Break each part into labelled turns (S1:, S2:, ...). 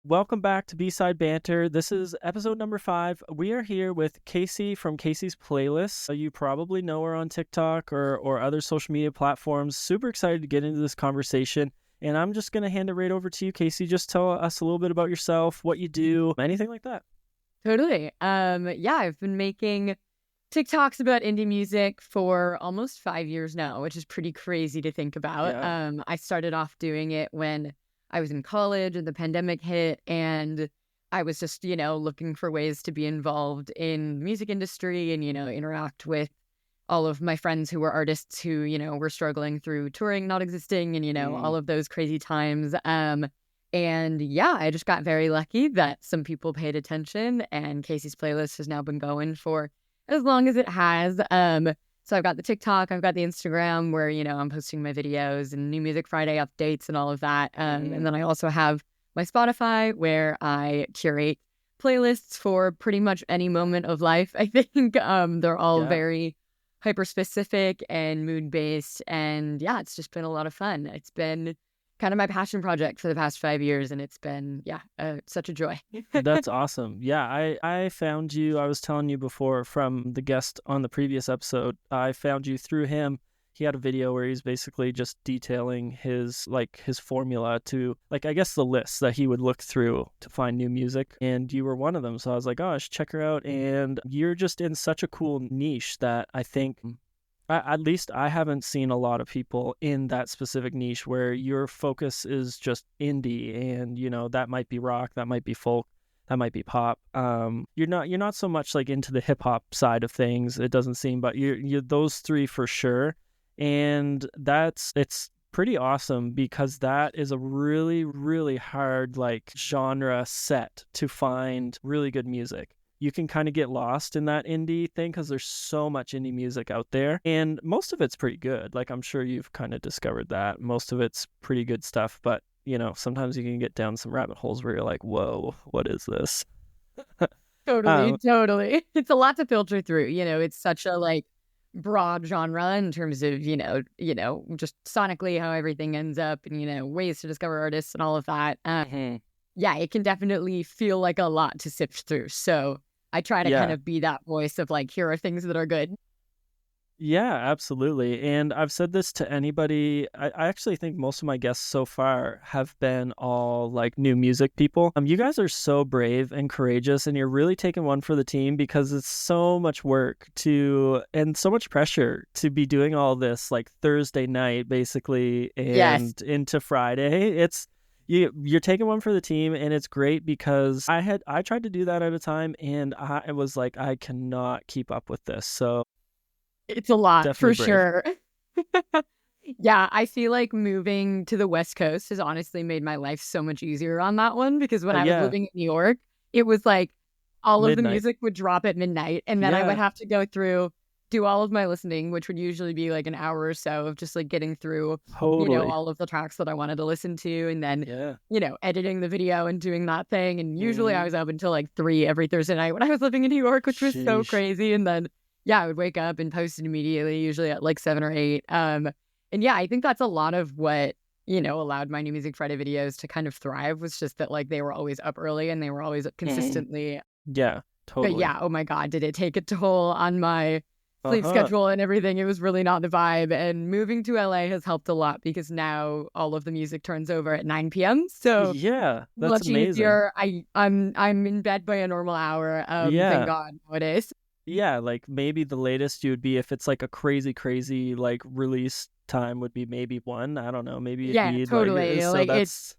S1: Welcome back to B-Side Banter. This is episode number 5. We are here with Kasey from Kasey's Playlist. You probably know her on TikTok or other social media platforms. Super excited to get into this conversation. And I'm just going to hand it right over to you, Kasey. Just tell us a little bit about yourself, what you do, anything like that.
S2: Totally. I've been making TikToks about indie music for almost 5 years now, which is pretty crazy to think about.
S1: Yeah.
S2: I started off doing it when I was in college and the pandemic hit, and I was just, looking for ways to be involved in the music industry and, interact with all of my friends who were artists who, were struggling through touring not existing and, all of those crazy times. I just got very lucky that some people paid attention, and Kasey's Playlist has now been going for as long as it has. So I've got the TikTok, I've got the Instagram where, I'm posting my videos and New Music Friday updates and all of that. And then I also have my Spotify where I curate playlists for pretty much any moment of life. I think they're all very hyper specific and mood based. And yeah, it's just been a lot of fun. It's been kind of my passion project for the past 5 years, and it's been such a joy.
S1: That's awesome. Yeah, I found you. I was telling you before from the guest on the previous episode, I found you through him. He had a video where he's basically just detailing his formula to, I guess, the lists that he would look through to find new music, and you were one of them. So I was like, oh, I should check her out. And you're just in such a cool niche that I think, at least I haven't seen a lot of people in that specific niche where your focus is just indie, and that might be rock, that might be folk, that might be pop. You're not so much into the hip hop side of things, it doesn't seem, but you're those three for sure. And it's pretty awesome because that is a really, really hard genre set to find really good music. You can kind of get lost in that indie thing because there's so much indie music out there, and most of it's pretty good. I'm sure you've kind of discovered that most of it's pretty good stuff, but sometimes you can get down some rabbit holes where you're like, whoa, what is this?
S2: Totally. It's a lot to filter through. It's such a broad genre in terms of, just sonically how everything ends up and, ways to discover artists and all of that. Yeah, it can definitely feel like a lot to sift through. So I try to kind of be that voice of here are things that are good.
S1: Yeah, absolutely. And I've said this to anybody. I actually think most of my guests so far have been all new music people. You guys are so brave and courageous, and you're really taking one for the team because it's so much work and so much pressure to be doing all this Thursday night basically and into Friday. You're taking one for the team, and it's great because I tried to do that at a time, and I was like, I cannot keep up with this. So
S2: it's a lot.
S1: Definitely
S2: for sure. Yeah, I feel like moving to the West Coast has honestly made my life so much easier on that one, because when I was living in New York, it was all of the music would drop at midnight, and then I would have to go through, do all of my listening, which would usually be an hour or so of just getting through all of the tracks that I wanted to listen to, and then editing the video and doing that thing. And usually I was up until 3 every Thursday night when I was living in New York, which was so crazy. And then I would wake up and post it immediately, usually at 7 or 8. And I think that's a lot of what allowed my New Music Friday videos to kind of thrive, was just that they were always up early and they were always consistently
S1: totally.
S2: But oh my god, did it take a toll on my sleep schedule and everything. It was really not the vibe. And moving to LA has helped a lot because now all of the music turns over at 9 p.m. So
S1: yeah, that's
S2: much
S1: amazing.
S2: Easier. I'm in bed by a normal hour. Thank God nowadays.
S1: Yeah, maybe the latest you would be, if it's a crazy release time, would be maybe 1. I don't know. Maybe
S2: totally.
S1: So that's...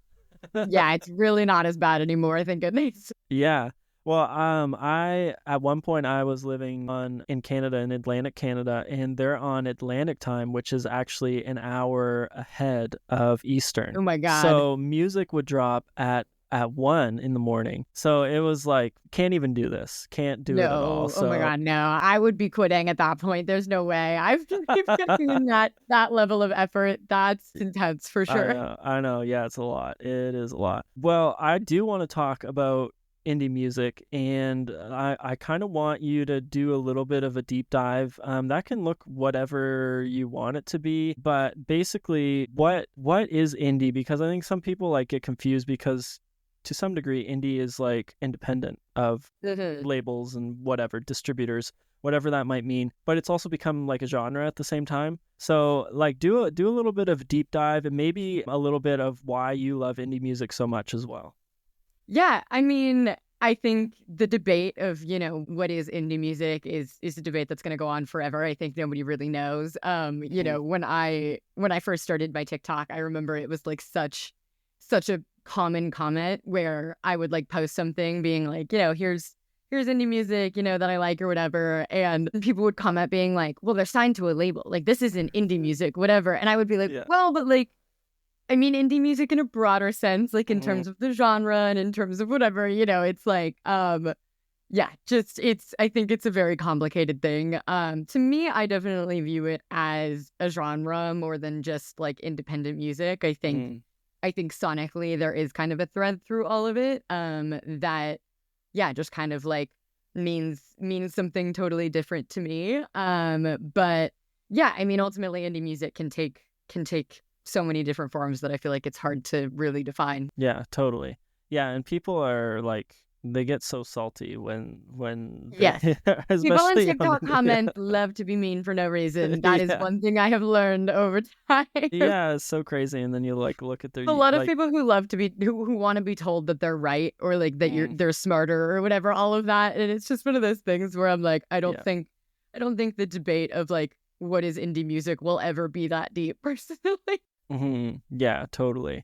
S2: it's really not as bad anymore, thank goodness.
S1: Yeah. Well, I at one point I was living in Canada, in Atlantic Canada, and they're on Atlantic time, which is actually an hour ahead of Eastern.
S2: Oh my God.
S1: So music would drop at 1 in the morning. So it was can't even do this. Can't do it at all. So...
S2: Oh my God, no. I would be quitting at that point. There's no way. I've been that level of effort. That's intense for sure.
S1: I know. Yeah, it's a lot. It is a lot. Well, I do want to talk about indie music, and I kind of want you to do a little bit of a deep dive. That can look whatever you want it to be, but basically what is indie? Because I think some people get confused because to some degree, indie is like independent of labels and whatever, distributors, whatever that might mean. But it's also become like a genre at the same time. So like do a little bit of deep dive and maybe a little bit of why you love indie music so much as well.
S2: Yeah, I mean, I think the debate of, what is indie music is a debate that's going to go on forever. I think nobody really knows. When I first started my TikTok, I remember it was like such a common comment where I would like post something being like, here's indie music, that I like or whatever. And people would comment being like, well, they're signed to a label. Like, this isn't indie music, whatever. And I would be like, well, but like, I mean, indie music in a broader sense, like in terms of the genre and in terms of whatever, it's like, I think it's a very complicated thing. To me, I definitely view it as a genre more than just like independent music. I think sonically there is kind of a thread through all of it, that, just kind of like means something totally different to me. But yeah, I mean, ultimately indie music can take so many different forms that I feel like it's hard to really define.
S1: Yeah, totally. Yeah, and people are like, they get so salty when
S2: yes, people on TikTok comments love to be mean for no reason. That is one thing I have learned over time.
S1: Yeah, it's so crazy. And then you like look at their
S2: a lot of people who love to be who want to be told that they're right or like that they're smarter or whatever, all of that. And it's just one of those things where I'm like, I don't think the debate of like what is indie music will ever be that deep personally.
S1: Yeah, totally.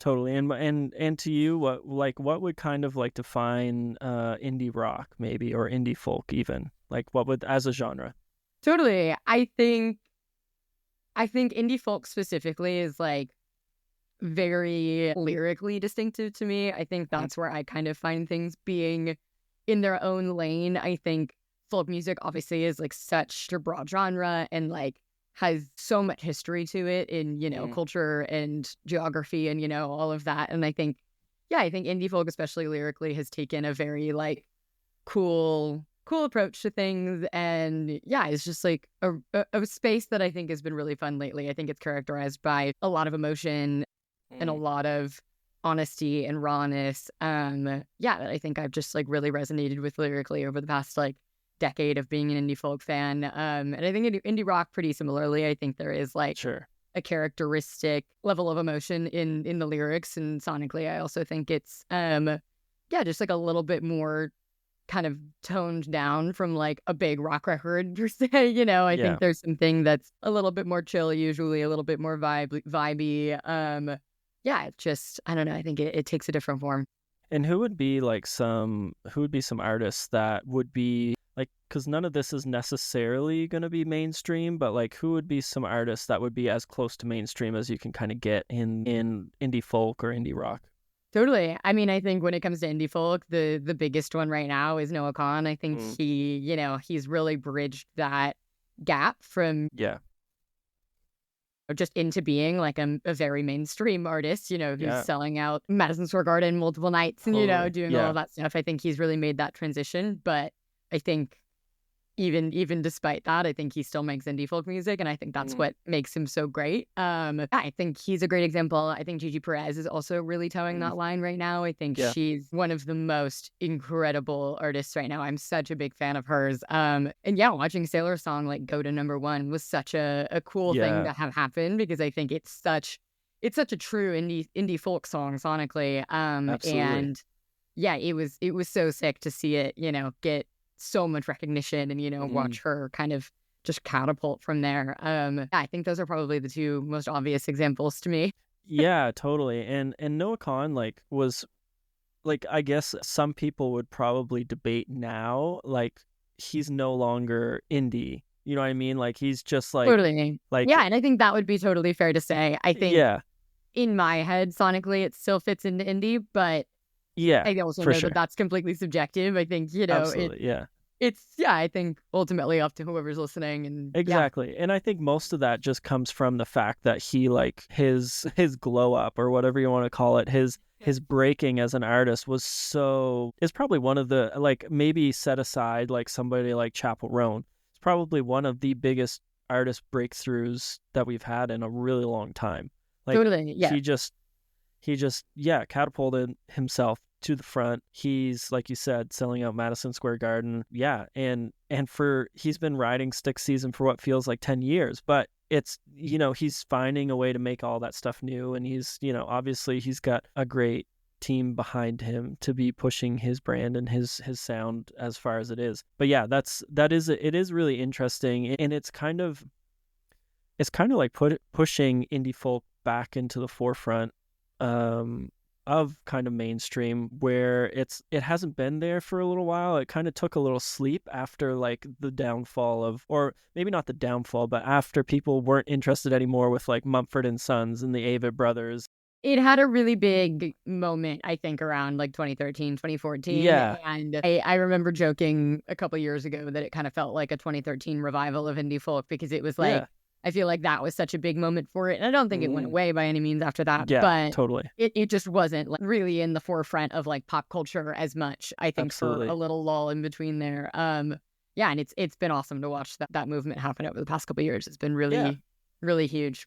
S1: And to you, what would kind of like define indie rock maybe, or indie folk even? Like what would, as a genre?
S2: Totally. I think indie folk specifically is like very lyrically distinctive to me. I think that's where I kind of find things being in their own lane. I think folk music obviously is like such a broad genre and like has so much history to it in, culture and geography and, all of that. And I think indie folk, especially lyrically, has taken a very like cool approach to things. And yeah, it's just like a space that I think has been really fun lately. I think it's characterized by a lot of emotion and a lot of honesty and rawness. I think I've just like really resonated with lyrically over the past like decade of being an indie folk fan. And I think indie rock pretty similarly. I think there is like a characteristic level of emotion in the lyrics and sonically. I also think it's just like a little bit more kind of toned down from like a big rock record per se. I think there's something that's a little bit more chill, usually a little bit more vibey. It's just, I don't know. I think it takes a different form.
S1: And who would be some artists that would be like, because none of this is necessarily going to be mainstream, but like who would be some artists that would be as close to mainstream as you can kind of get in indie folk or indie rock?
S2: Totally. I mean, I think when it comes to indie folk, the biggest one right now is Noah Kahan. I think he's really bridged that gap from just into being like a very mainstream artist, who's selling out Madison Square Garden multiple nights and, doing all of that stuff. I think he's really made that transition. But I think even despite that, I think he still makes indie folk music. And I think that's what makes him so great. I think he's a great example. I think Gigi Perez is also really towing that line right now. I think she's one of the most incredible artists right now. I'm such a big fan of hers. Watching Sailor Song like go to #1 was such a cool thing to have happen, because I think it's such a true indie folk song sonically.
S1: Absolutely.
S2: And it was so sick to see it, get so much recognition and, watch her kind of just catapult from there. I think those are probably the two most obvious examples to me.
S1: Yeah, totally. And Noah Kahan was I guess some people would probably debate now, like he's no longer indie. You know what I mean? Like he's just like
S2: totally. And I think that would be totally fair to say. I think in my head sonically it still fits into indie, but I also know that that's completely subjective. I think,
S1: absolutely,
S2: it's I think ultimately up to whoever's listening. And
S1: exactly. And I think most of that just comes from the fact that he like his glow up, or whatever you want to call it, his breaking as an artist is probably one of the, like, maybe set aside like somebody like Chappell Roan, it's probably one of the biggest artist breakthroughs that we've had in a really long time. Like,
S2: totally. Yeah.
S1: he just catapulted himself to the front. He's, like you said, selling out Madison Square Garden. Yeah, and he's been riding Styx season for what feels like 10 years, but it's, he's finding a way to make all that stuff new, and he's, obviously he's got a great team behind him to be pushing his brand and his sound as far as it is. But yeah, it is really interesting, and it's kind of like pushing indie folk back into the forefront of kind of mainstream, where it hasn't been there for a little while. It kind of took a little sleep after like the downfall of, or maybe not the downfall, but after people weren't interested anymore with like Mumford and Sons and the Avett Brothers.
S2: It had a really big moment, I think, around like 2013, 2014.
S1: Yeah.
S2: And I remember joking a couple years ago that it kind of felt like a 2013 revival of indie folk, because it was like, I feel like that was such a big moment for it. And I don't think it went away by any means after that.
S1: Yeah,
S2: but
S1: totally.
S2: It just wasn't like really in the forefront of like pop culture as much, I think. Absolutely. For a little lull in between there. Yeah, and it's been awesome to watch that movement happen over the past couple of years. It's been really, really huge.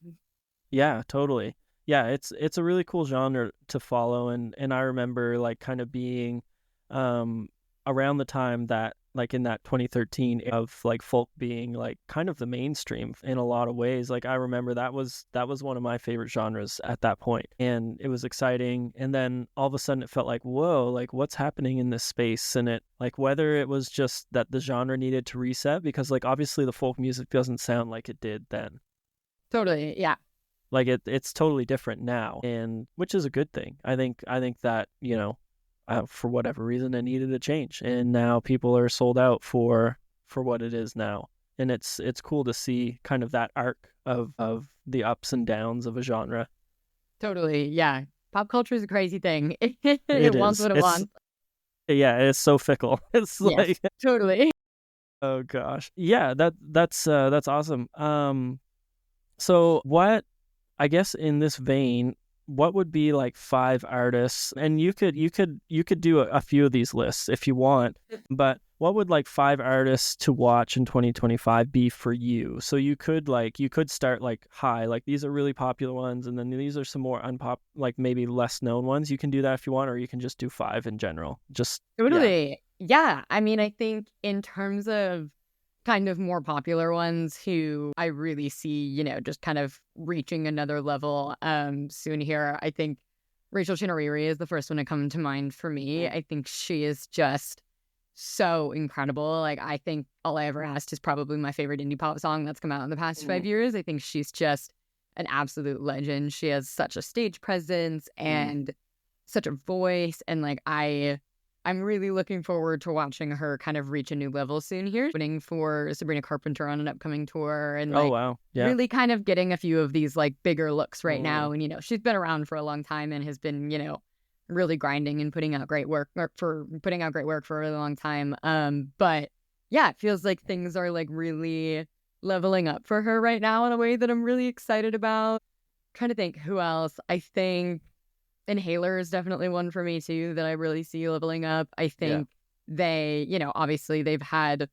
S1: Yeah, totally. Yeah, it's a really cool genre to follow, and I remember like kind of being around the time that, like in that 2013 of like folk being like kind of the mainstream in a lot of ways. Like I remember that was one of my favorite genres at that point, and it was exciting. And then all of a sudden it felt like, whoa, like what's happening in this space? And it, like, whether it was just that the genre needed to reset, because like obviously the folk music doesn't sound like it did then.
S2: Totally, yeah.
S1: Like it's totally different now, and which is a good thing. I think that, for whatever reason, it needed a change, and now people are sold out for what it is now, and it's cool to see kind of that arc of the ups and downs of a genre.
S2: Totally, yeah. Pop culture is a crazy thing. It wants what it wants.
S1: Yeah, it's so fickle. It's like
S2: totally.
S1: Oh gosh, yeah. That's awesome. So what? I guess in this vein, what would be like 5 artists, and you could do a few of these lists if you want, but what would like 5 artists to watch in 2025 be for you? So you could start like high, like these are really popular ones, and then these are some more like maybe less known ones. You can do that if you want, or you can just do 5 in general. Just
S2: totally. Yeah. I mean, I think in terms of kind of more popular ones who I really see, just kind of reaching another level soon here, I think Rachel Chinariri is the first one to come to mind for me. I think she is just so incredible. Like, I think All I Ever Asked is probably my favorite indie pop song that's come out in the past 5 years. I think she's just an absolute legend. She has such a stage presence and such a voice, and like I'm really looking forward to watching her kind of reach a new level soon here. Opening for Sabrina Carpenter on an upcoming tour, and like,
S1: oh wow, yeah,
S2: really kind of getting a few of these like bigger looks right now. And she's been around for a long time and has been really grinding and putting out great work for a really long time. But yeah, it feels like things are like really leveling up for her right now in a way that I'm really excited about. Trying to think who else. I think Inhaler is definitely one for me too that I really see leveling up. I think they, obviously they've had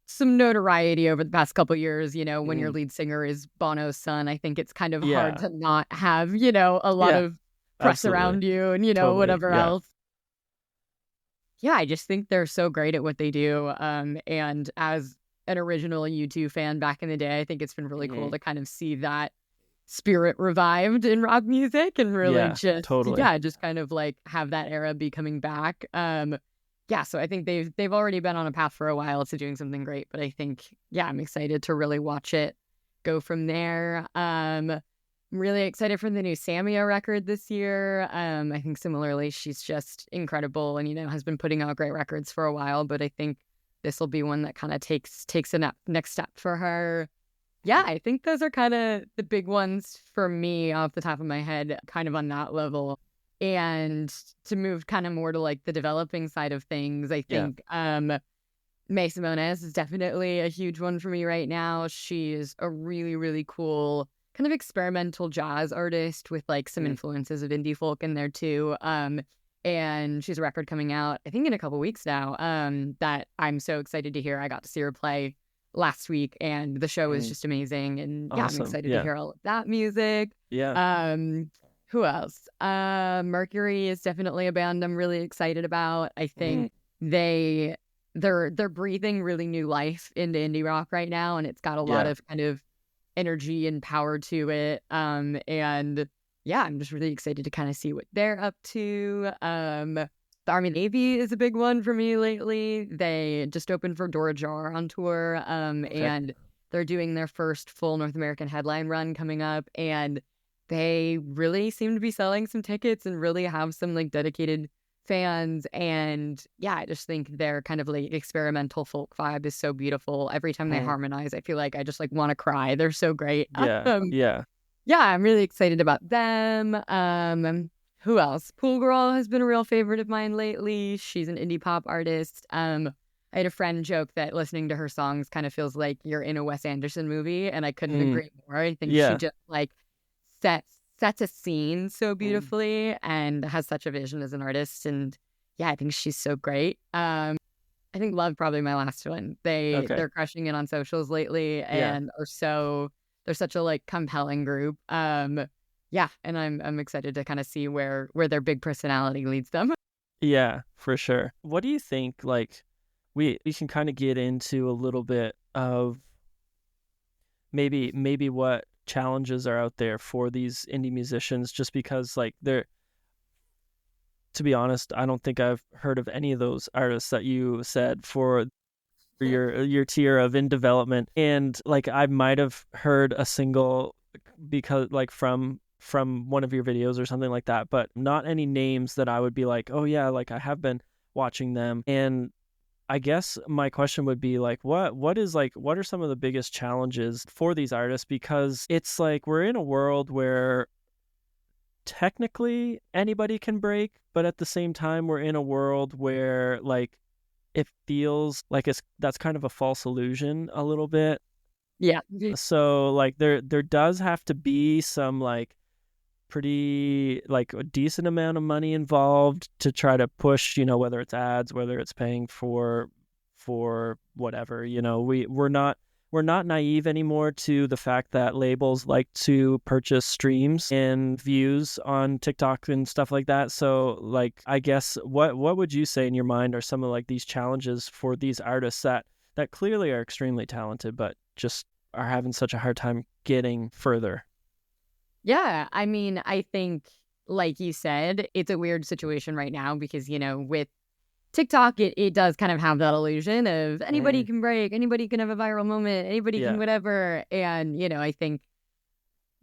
S2: some notoriety over the past couple of years, when your lead singer is Bono's son. I think it's kind of hard to not have, a lot of press around you and, whatever else. Yeah, I just think they're so great at what they do. And as an original U2 fan back in the day, I think it's been really cool to kind of see that spirit revived in rock music and really just kind of like have that era be coming back. So I think they've already been on a path for a while to doing something great, but I think I'm excited to really watch it go from there. I'm really excited for the new Samia record this year. I think similarly she's just incredible and has been putting out great records for a while, but I think this will be one that kind of takes a next step for her. Yeah, I think those are kind of the big ones for me off the top of my head, kind of on that level. And to move kind of more to like the developing side of things, I think May Simones is definitely a huge one for me right now. She is a really, really cool kind of experimental jazz artist with like some influences of indie folk in there too. And she's a record coming out, I think in a couple weeks now, that I'm so excited to hear. I got to see her play last week and the show is just amazing, and awesome. I'm excited to hear all of that music. Who else? Mercury is definitely a band I'm really excited about. I think they're breathing really new life into indie rock right now, and it's got a lot of kind of energy and power to it. And yeah, I'm just really excited to kind of see what they're up to. The Army Navy is a big one for me lately. They just opened for Dora Jar on tour, and they're doing their first full North American headline run coming up, and they really seem to be selling some tickets and really have some like dedicated fans. And yeah, I just think their kind of like experimental folk vibe is so beautiful. Every time they harmonize, I feel like I just like want to cry. They're so great. Yeah, I'm really excited about them. Who else? Pool Girl has been a real favorite of mine lately. She's an indie pop artist. I had a friend joke that listening to her songs kind of feels like you're in a Wes Anderson movie, and I couldn't agree more. I think she just like sets a scene so beautifully and has such a vision as an artist. And yeah, I think she's so great. I think Love probably my last one. They're crushing it on socials lately and they're such a like compelling group. Yeah, and I'm excited to kind of see where their big personality leads them.
S1: Yeah, for sure. What do you think, like, we can kind of get into a little bit of maybe what challenges are out there for these indie musicians, just because like they're, to be honest, I don't think I've heard of any of those artists that you said for your tier of in development, and like I might have heard a single because like from one of your videos or something like that, but not any names that I would be like, oh yeah, like I have been watching them. And I guess my question would be like, what are some of the biggest challenges for these artists? Because it's like we're in a world where technically anybody can break, but at the same time we're in a world where like it feels like that's kind of a false illusion a little bit.
S2: Yeah.
S1: So like there does have to be some like pretty like a decent amount of money involved to try to push, whether it's ads, whether it's paying for whatever, we're not naive anymore to the fact that labels like to purchase streams and views on TikTok and stuff like that. So like I guess what would you say in your mind are some of like these challenges for these artists that clearly are extremely talented but just are having such a hard time getting further?
S2: Yeah, I mean, I think, like you said, it's a weird situation right now because, with TikTok, it does kind of have that illusion of anybody can break, anybody can have a viral moment, anybody can whatever. And, I think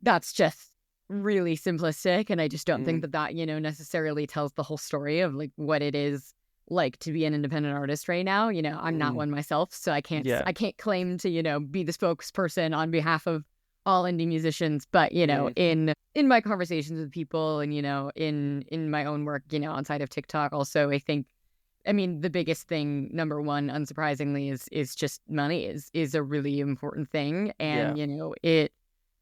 S2: that's just really simplistic. And I just don't think that, necessarily tells the whole story of like what it is like to be an independent artist right now. I'm not one myself, so I can't claim to, be the spokesperson on behalf of all indie musicians, but in my conversations with people and in my own work outside of TikTok also, I mean the biggest thing, number one, unsurprisingly, is just money is a really important thing. And it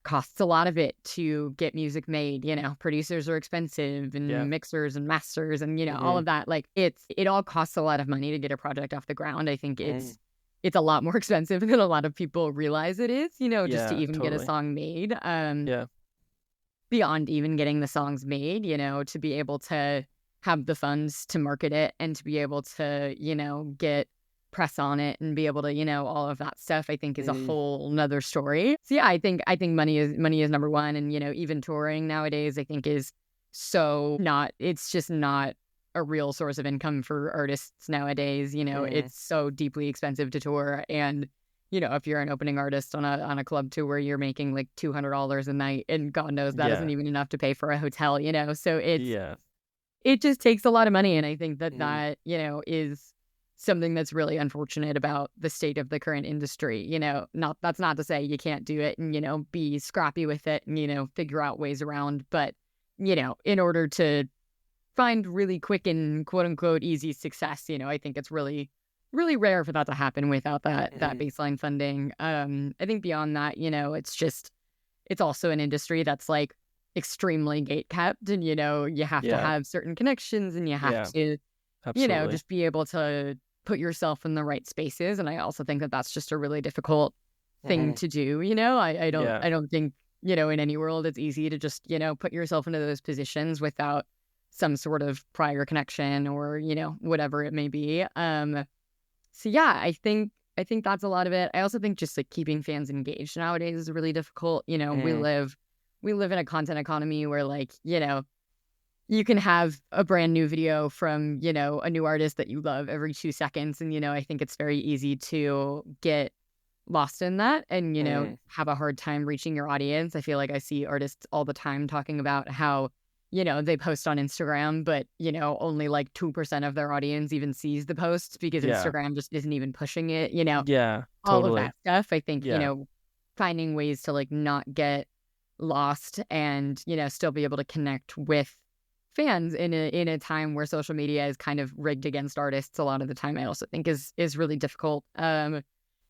S2: costs a lot of it to get music made. Producers are expensive and mixers and masters and all of that. Like it all costs a lot of money to get a project off the ground. I think it's a lot more expensive than a lot of people realize it is, just to even get a song made. Beyond even getting the songs made, to be able to have the funds to market it and to be able to, get press on it and be able to, all of that stuff, I think is a whole nother story. So yeah, I think money is number one. And, even touring nowadays, I think it's just not a real source of income for artists nowadays. It's so deeply expensive to tour. And, if you're an opening artist on a club tour where you're making like $200 a night, and God knows that isn't even enough to pay for a hotel, so it just takes a lot of money. And I think that, is something that's really unfortunate about the state of the current industry. That's not to say you can't do it and, be scrappy with it and, figure out ways around. But, in order to find really quick and quote unquote easy success, I think it's really, really rare for that to happen without that baseline funding. I think beyond that, it's also an industry that's like extremely gate kept, and you have to have certain connections, and you have to just be able to put yourself in the right spaces. And I also think that that's just a really difficult thing to do. I don't think in any world, it's easy to just, put yourself into those positions without some sort of prior connection or, whatever it may be. So yeah, I think that's a lot of it. I also think just like keeping fans engaged nowadays is really difficult. We live in a content economy where like, you can have a brand new video from, a new artist that you love every 2 seconds. And, I think it's very easy to get lost in that and, have a hard time reaching your audience. I feel like I see artists all the time talking about how, they post on Instagram, but, only like 2% of their audience even sees the posts because Instagram just isn't even pushing it,
S1: Yeah,
S2: all of
S1: totally.
S2: that stuff. I think,
S1: Yeah.
S2: finding ways to like not get lost and, still be able to connect with fans in a time where social media is kind of rigged against artists a lot of the time, I also think is really difficult.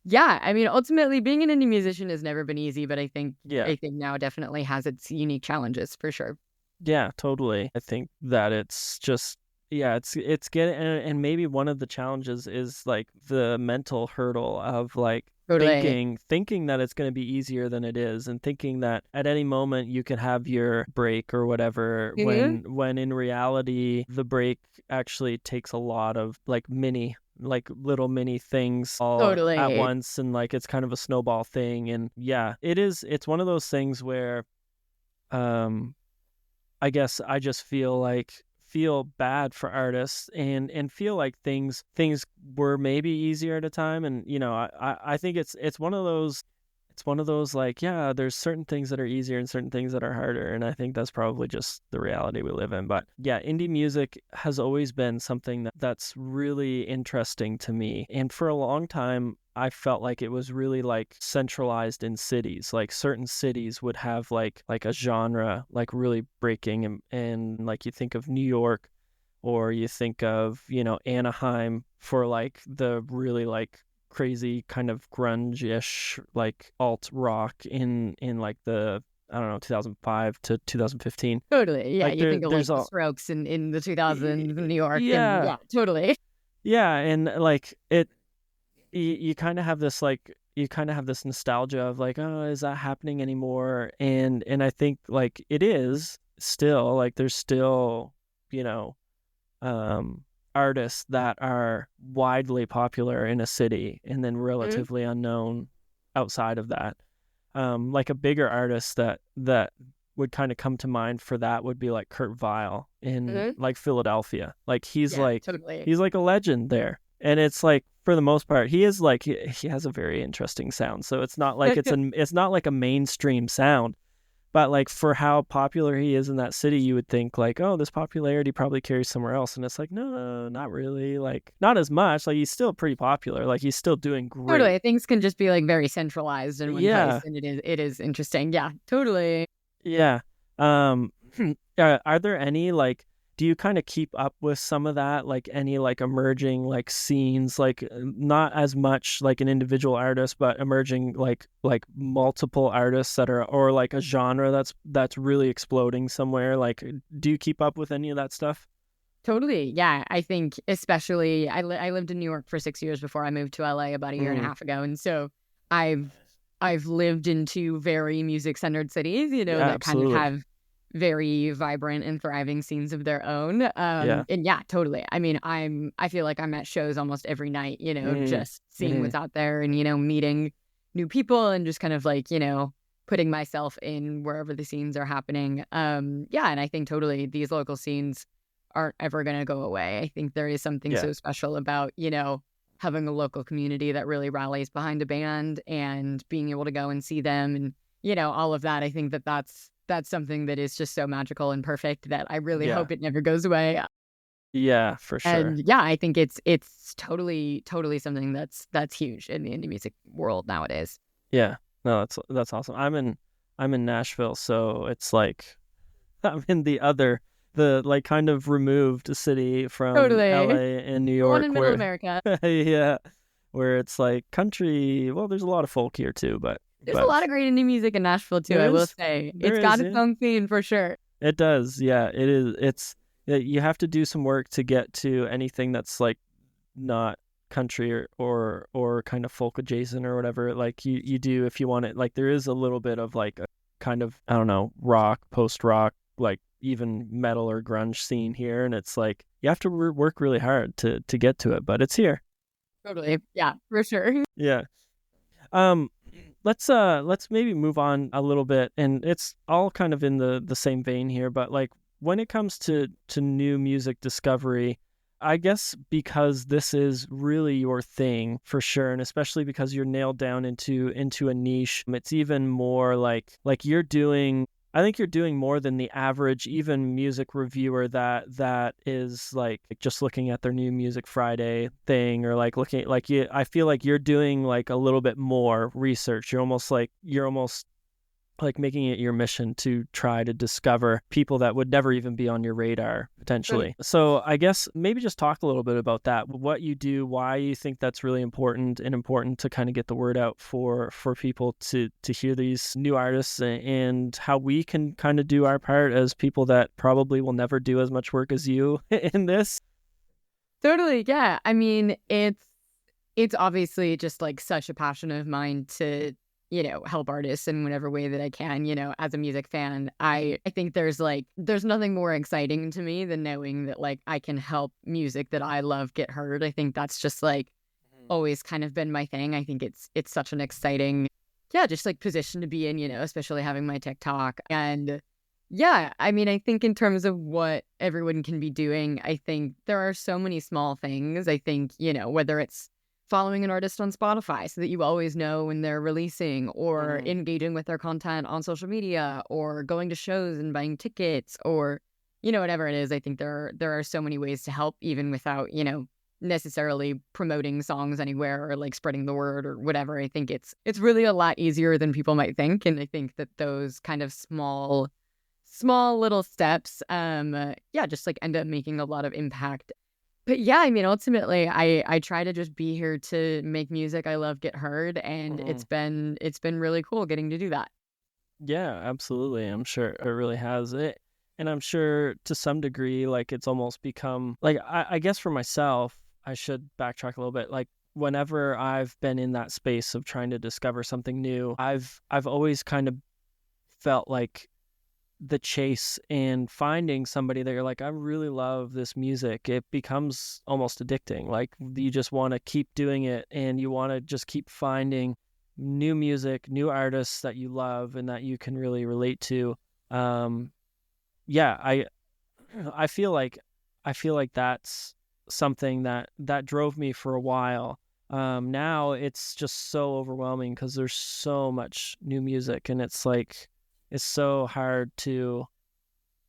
S2: Yeah, I mean, ultimately being an indie musician has never been easy, but I think now definitely has its unique challenges for sure.
S1: Yeah, totally. I think that it's just, it's getting, and maybe one of the challenges is like the mental hurdle of like
S2: Totally.
S1: thinking that it's going to be easier than it is, and thinking that at any moment you could have your break or whatever,
S2: Mhm.
S1: when in reality the break actually takes a lot of like little mini things all at
S2: Totally.
S1: once, and like it's kind of a snowball thing. And it's one of those things where um I guess I just feel bad for artists, and feel like things were maybe easier at a time. And I think it's one of those, like, yeah, there's certain things that are easier and certain things that are harder, and I think that's probably just the reality we live in. But yeah, indie music has always been something that's really interesting to me, and for a long time I felt like it was really like centralized in cities. Like certain cities would have like a genre like really breaking, and like you think of New York, or you think of, Anaheim for like the really like crazy kind of grunge-ish like alt rock in like the, I don't know, 2005 to 2015.
S2: Totally. Yeah,
S1: Like
S2: you think of like
S1: there's
S2: the
S1: all
S2: Strokes in the 2000s in New York, and
S1: yeah.
S2: yeah, totally.
S1: Yeah, and like you kind of have this nostalgia of like, oh, is that happening anymore? And I think like it is still, like there's still, you know um artists that are widely popular in a city and then
S2: Mhm.
S1: relatively unknown outside of that. Like a bigger artist that would kind of come to mind for that would be like Kurt Vile in
S2: Mhm.
S1: like Philadelphia. Like he's
S2: Yeah,
S1: like
S2: totally.
S1: he's like a legend there. And it's like, for the most part, he is like he has a very interesting sound. So it's not like it's not like a mainstream sound, but like for how popular he is in that city, you would think like, oh, this popularity probably carries somewhere else. And it's like, no, not really. Like not as much. Like he's still pretty popular. Like he's still doing great.
S2: Totally. Things can just be like very centralized in one place,
S1: Yeah.
S2: and it is interesting. Yeah, totally.
S1: Yeah. Are there any like, do you kind of keep up with some of that, like any like emerging like scenes, like not as much like an individual artist, but emerging like multiple artists that are, or like a genre that's really exploding somewhere? Like, do you keep up with any of that stuff?
S2: Totally. Yeah, I think especially I lived in New York for 6 years before I moved to LA about a year and a
S1: Mm,
S2: half ago, and so I've I've lived in two very music centered cities,
S1: yeah,
S2: that kind of
S1: absolutely.
S2: have very vibrant and thriving scenes of their own.
S1: Yeah.
S2: And yeah, totally. I mean, I feel like I'm at shows almost every night,
S1: Mm,
S2: just seeing
S1: mm-hmm.
S2: what's out there and meeting new people and just kind of like putting myself in wherever the scenes are happening. Yeah, and I think totally these local scenes aren't ever going to go away. I think there is something
S1: Yeah.
S2: so special about, having a local community that really rallies behind a band and being able to go and see them and, all of that. I think that's something that is just so magical and perfect that I really
S1: Yeah.
S2: hope it never goes away.
S1: Yeah, for sure.
S2: And yeah, I think it's totally something that's huge in the indie music world nowadays.
S1: Yeah. No, that's awesome. I'm in Nashville, so it's like I'm in the like kind of removed city from
S2: Totally.
S1: LA and New
S2: The one
S1: York,
S2: in middle
S1: where
S2: America.
S1: yeah, where it's like country. Well, there's a lot of folk here too, but
S2: There's a lot of great indie music in Nashville too,
S1: there
S2: I will
S1: is
S2: say.
S1: there
S2: It's got
S1: is
S2: its
S1: yeah.
S2: own scene for sure.
S1: It does. Yeah, it is. You have to do some work to get to anything that's like not country or kind of folk adjacent or whatever. Like you do if you want it. Like there is a little bit of like a kind of, I don't know, rock, post-rock, like even metal or grunge scene here. And it's like, you have to work really hard to get to it, but it's here.
S2: Totally. Yeah, for sure.
S1: Yeah. Let's maybe move on a little bit, and it's all kind of in the same vein here, but like when it comes to new music discovery, I guess because this is really your thing for sure, and especially because you're nailed down into a niche, it's even more like you're doing, I think you're doing more than the average even music reviewer that is like just looking at their new Music Friday thing, or like looking like you. I feel like you're doing like a little bit more research. You're almost like making it your mission to try to discover people that would never even be on your radar potentially.
S2: Right.
S1: So I guess maybe just talk a little bit about that, what you do, why you think that's really important to kind of get the word out for people to hear these new artists, and how we can kind of do our part as people that probably will never do as much work as you in this.
S2: Totally. Yeah. I mean, it's obviously just like such a passion of mine to, help artists in whatever way that I can. As a music fan, I think there's nothing more exciting to me than knowing that like I can help music that I love get heard. I think that's just like always kind of been my thing. I think it's such an exciting, just like position to be in, especially having my TikTok. And yeah, I mean, I think in terms of what everyone can be doing, I think there are so many small things. I think, whether it's following an artist on Spotify so that you always know when they're releasing, or engaging with their content on social media, or going to shows and buying tickets, or, whatever it is. I think there are so many ways to help, even without, necessarily promoting songs anywhere or like spreading the word or whatever. I think it's really a lot easier than people might think. And I think that those kind of small little steps, just like end up making a lot of impact. But yeah, I mean, ultimately, I try to just be here to make music I love get heard, and it's been really cool getting to do that.
S1: Yeah, absolutely. I'm sure it really has it. And I'm sure to some degree, like it's almost become like, I guess for myself, I should backtrack a little bit. Like whenever I've been in that space of trying to discover something new, I've always kind of felt like the chase and finding somebody that you're like, I really love this music, it becomes almost addicting. Like you just want to keep doing it, and you want to just keep finding new music, new artists that you love and that you can really relate to. I feel like that's something that drove me for a while. Now it's just so overwhelming because there's so much new music, and it's like it's so hard to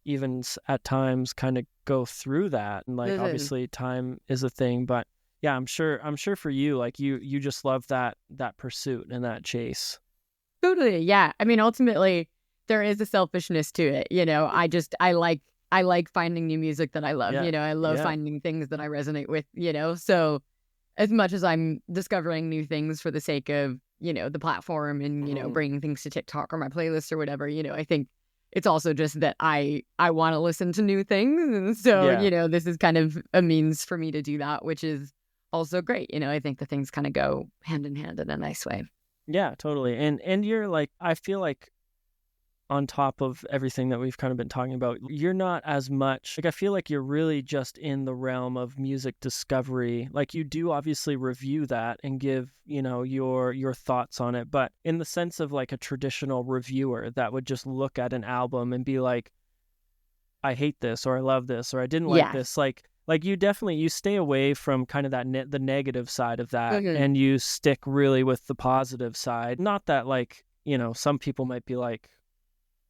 S1: even at times kind of go through that. And like obviously time is a thing, but yeah, I'm sure for you, like you just love that pursuit and that chase.
S2: Totally. Yeah. I mean, ultimately there is a selfishness to it. I like finding new music that I love.
S1: Yeah.
S2: I love finding things that I resonate with, so as much as I'm discovering new things for the sake of, the platform and, bringing things to TikTok or my playlist or whatever, I think it's also just that I want to listen to new things. And so, this is kind of a means for me to do that, which is also great. I think the things kind of go hand in hand in a nice way.
S1: Yeah, totally. And you're like, I feel like on top of everything that we've kind of been talking about, you're not as much like, I feel like you're really just in the realm of music discovery. Like you do obviously review that and give, your thoughts on it, but in the sense of like a traditional reviewer that would just look at an album and be like, I hate this, or I love this, or I didn't like this. Like you stay away from kind of that the negative side of that, and you stick really with the positive side. Not that like, some people might be like,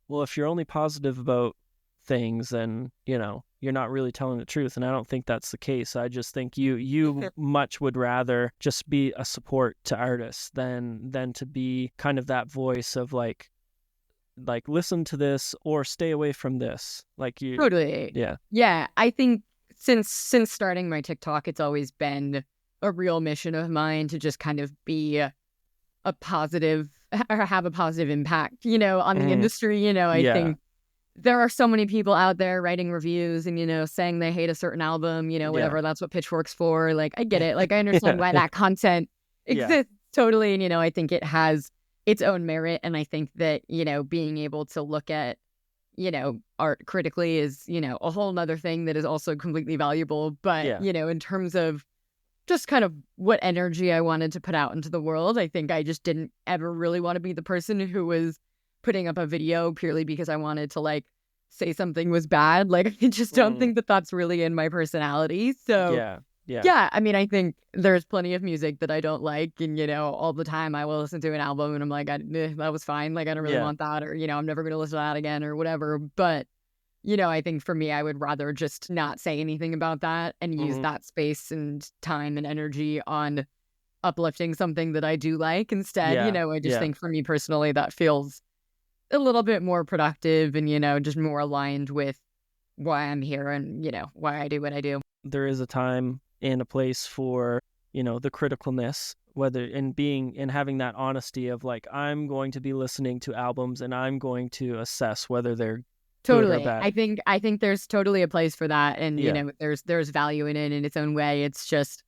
S1: well, if you're only positive about things, then, you're not really telling the truth. And I don't think that's the case. I just think you much would rather just be a support to artists than to be kind of that voice of like listen to this or stay away from this. Like you
S2: totally. Yeah. I think since starting my TikTok, it's always been a real mission of mine to just kind of be a positive, or have a positive impact, on the industry. I think there are so many people out there writing reviews and, saying they hate a certain album, whatever. That's what Pitchfork's for. Like, I get it. Like, I understand why that content exists totally. And, I think it has its own merit. And I think that, being able to look at, art critically is, a whole nother thing that is also completely valuable. But,
S1: Yeah.
S2: in terms of just kind of what energy I wanted to put out into the world, I think I just didn't ever really want to be the person who was putting up a video purely because I wanted to like say something was bad. Like, I just don't think that that's really in my personality. So yeah, I mean, I think there's plenty of music that I don't like, and all the time I will listen to an album and I'm like, that was fine. Like, I don't really want that, or I'm never gonna listen to that again, or whatever. But I think for me, I would rather just not say anything about that and use that space and time and energy on uplifting something that I do like instead. I just think for me personally, that feels a little bit more productive and, just more aligned with why I'm here and, why I do what I do.
S1: There is a time and a place for, the criticalness, whether in having that honesty of like, I'm going to be listening to albums and I'm going to assess whether they're
S2: totally
S1: good or bad.
S2: I think there's totally a place for that, and there's value in it in its own way. It's just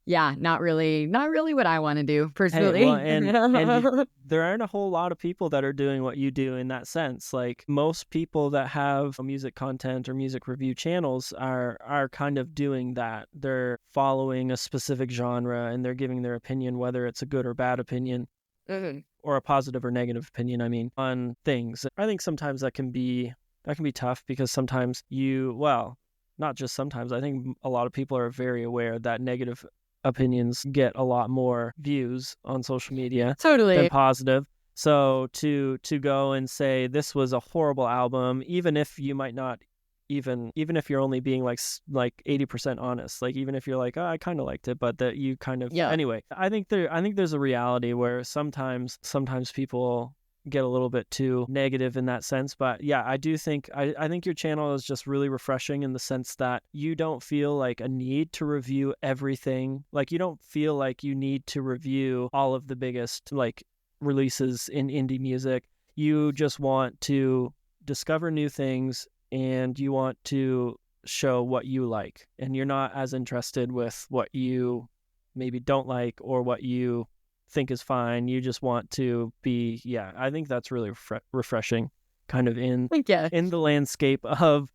S2: not really what I want to do personally.
S1: Hey, well, and there aren't a whole lot of people that are doing what you do in that sense. Like, most people that have music content or music review channels are kind of doing that. They're following a specific genre and they're giving their opinion, whether it's a good or bad opinion. Or a positive or negative opinion, on things. I think sometimes that can be tough, because sometimes not just sometimes, I think a lot of people are very aware that negative opinions get a lot more views on social media than positive. So to go and say this was a horrible album, even if you might not even if you're only being like 80% honest, like even if you're like, oh, I kind of liked it, but that you kind of anyway, I think there's a reality where sometimes people get a little bit too negative in that sense. But I do think I think your channel is just really refreshing in the sense that you don't feel like a need to review everything. Like, you don't feel like you need to review all of the biggest like releases in indie music. You just want to discover new things and you want to show what you like, and you're not as interested with what you maybe don't like or what you think is fine. You just want to be I think that's really refreshing, kind of in the landscape of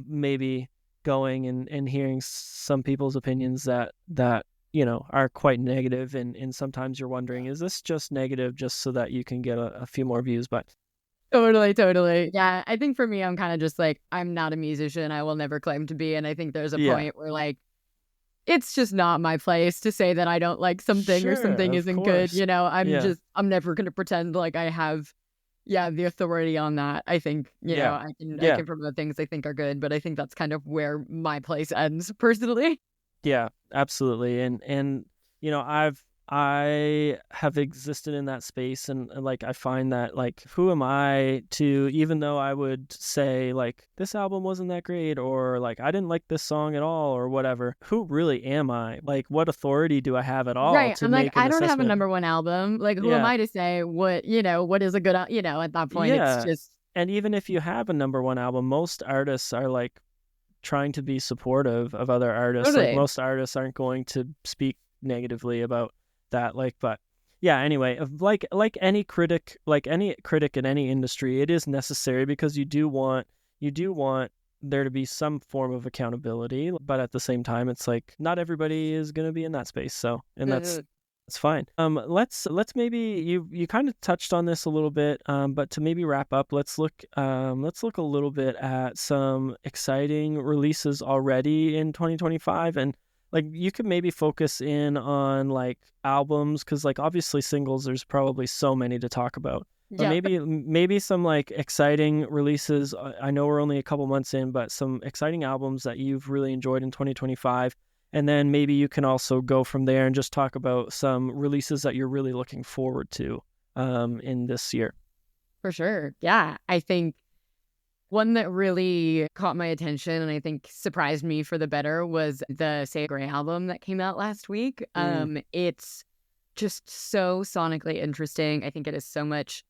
S1: maybe going and hearing some people's opinions that are quite negative, and sometimes you're wondering, is this just negative just so that you can get a few more views? But
S2: Totally. Yeah, I think for me, I'm kind of just like, I'm not a musician. I will never claim to be. And I think there's a point where like, it's just not my place to say that I don't like something or something isn't good. I'm never going to pretend like I have, the authority on that. I think, I can promote things I think are good, but I think that's kind of where my place ends personally.
S1: Yeah, absolutely. And I have existed in that space, and like, I find that like, who am I to, even though I would say like, this album wasn't that great, or like, I didn't like this song at all, or whatever, who really am I? Like, what authority do I have at all to
S2: I'm
S1: make
S2: like, I don't have a number one album. Like, who am I to say what is a good, at that point, it's just.
S1: And even if you have a number one album, most artists are like trying to be supportive of other artists.
S2: Totally.
S1: Like, most artists aren't going to speak negatively about that. Like, but anyway, like any critic in any industry, it is necessary, because you do want there to be some form of accountability, but at the same time, it's like, not everybody is going to be in that space. So, and that's fine. Let's maybe, you kind of touched on this a little bit, but to maybe wrap up, let's look a little bit at some exciting releases already in 2025, and like, you could maybe focus in on like albums, because like, obviously singles, there's probably so many to talk about. But maybe some like exciting releases. I know we're only a couple months in, but some exciting albums that you've really enjoyed in 2025. And then maybe you can also go from there and just talk about some releases that you're really looking forward to in this year.
S2: For sure. Yeah, I think one that really caught my attention and I think surprised me for the better was the Say Gray album that came out last week. It's just so sonically interesting. I think it has so much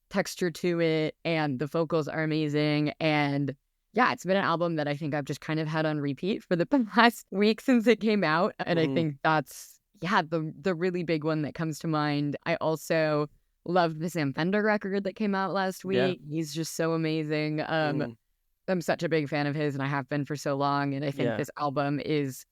S2: texture to it, and the vocals are amazing. And it's been an album that I think I've just kind of had on repeat for the past week since it came out. And I think that's, the really big one that comes to mind. I also loved the Sam Fender record that came out last
S1: Yeah.
S2: week. He's just so amazing. I'm such a big fan of his, and I have been for so long. And I think
S1: Yeah.
S2: this album is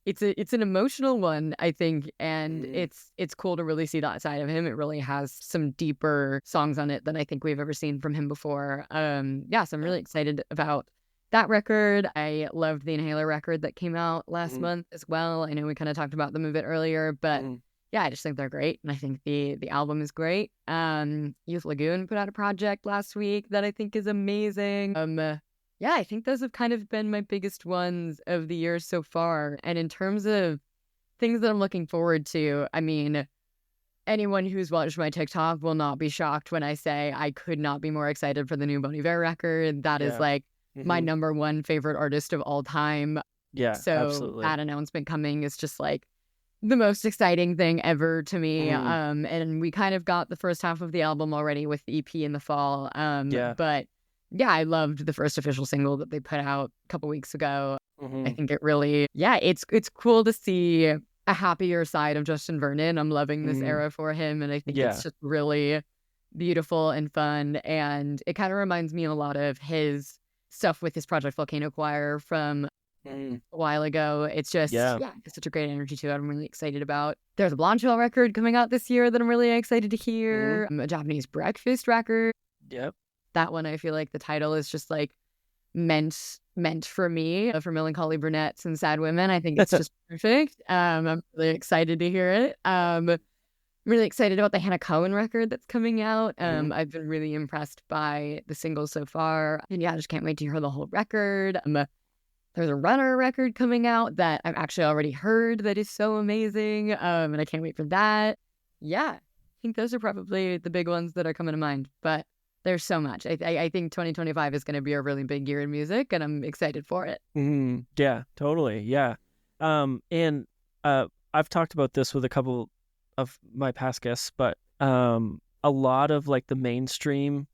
S2: it's an emotional one, I think, and it's cool to really see that side of him. It really has some deeper songs on it than I think we've ever seen from him before. So I'm really excited about that record. I loved the Inhaler record that came out last month as well. I know we kind of talked about them a bit earlier, but yeah, I just think they're great, and I think the album is great. Youth Lagoon put out a project last week that I think is amazing. Yeah, I think those have kind of been my biggest ones of the year so far. And in terms of things that I'm looking forward to, I mean, anyone who's watched my TikTok will not be shocked when I say I could not be more excited for the new Bon Iver record. That is like my number one favorite artist of all time.
S1: Yeah,
S2: So
S1: absolutely.
S2: that announcement coming is just like the most exciting thing ever to me. And we kind of got the first half of the album already with the EP in the fall. But yeah, I loved the first official single that they put out a couple weeks ago. I think it really, it's cool to see a happier side of Justin Vernon. I'm loving this era for him, and I think it's just really beautiful and fun. And it kind of reminds me a lot of his stuff with his Project Volcano Choir from a while ago. It's just, it's such a great energy to it. I'm really excited about. There's a Blondshell record coming out this year that I'm really excited to hear. A Japanese Breakfast record.
S1: Yep.
S2: That one, I feel like the title is just like meant for me, for melancholy brunettes and sad women. I think it's just perfect. I'm really excited to hear it. I'm really excited about the Hannah Cohen record that's coming out. I've been really impressed by the singles so far. And yeah, I just can't wait to hear the whole record. There's a Runner record coming out that I've actually already heard that is so amazing. And I can't wait for that. Yeah, I think those are probably the big ones that are coming to mind. But there's so much. I think 2025 is going to be a really big year in music, and I'm excited for it.
S1: Yeah, totally. Yeah. And I've talked about this with a couple of my past guests, but a lot of like the mainstream